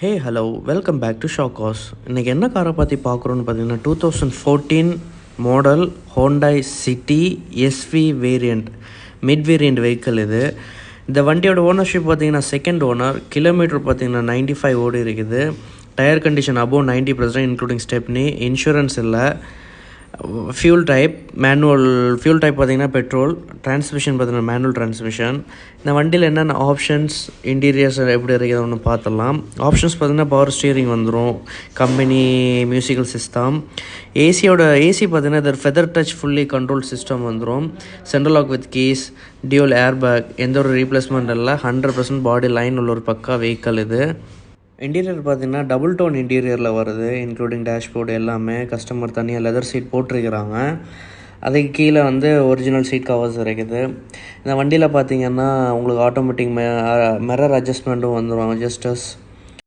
Hey hello welcome back to ஷாக்காஸ். இன்றைக்கி என்ன காரை பற்றி பார்க்குறோன்னு பார்த்தீங்கன்னா 2014 model Honda City SV variant mid variant vehicle இது. இந்த வண்டியோட ஓனர்ஷிப் பார்த்தீங்கன்னா செகண்ட் ஓனர். கிலோமீட்டர் பார்த்தீங்கன்னா 95 ஓடி இருக்குது. Tyre condition above 90% including stepney. Insurance இல்லை. ஃபியூல் டைப் பார்த்தீங்கன்னா பெட்ரோல். டிரான்ஸ்மிஷன் பார்த்தீங்கன்னா மேனுவல் டிரான்ஸ்மிஷன். இந்த வண்டியில் என்னென்ன ஆப்ஷன்ஸ் இன்டீரியர்ஸ் எப்படி இருக்குது ஒன்று பார்த்துடலாம். ஆப்ஷன்ஸ் பார்த்தீங்கன்னா பவர் ஸ்டீரிங் வந்துடும், கம்பெனி மியூசிக்கல் சிஸ்டம். ஏசி பார்த்தீங்கன்னா இது feather touch fully control system வந்துடும். Central lock with keys, dual air bag, எந்த ஒரு ரீப்ளேஸ்மெண்ட் இல்லை. 100% பாடி லைன் உள்ள ஒரு பக்கா வெஹிக்கல் இது. இன்டீரியர் பார்த்தீங்கன்னா டபுள் டோன் இன்டீரியரில் வருது, இன்க்ளூடிங் டேஷ்போர்டு எல்லாமே. கஸ்டமர் தனியாக லெதர் சீட் போட்டிருக்கிறாங்க. அதுக்கு கீழே ஒரிஜினல் சீட் கவர்ஸ் இருக்குது. இந்த வண்டியில் பார்த்தீங்கன்னா உங்களுக்கு ஆட்டோமேட்டிக் மிரர் அட்ஜஸ்ட்மெண்ட்டும் வந்துடும், அட்ஜஸ்டர்ஸ்.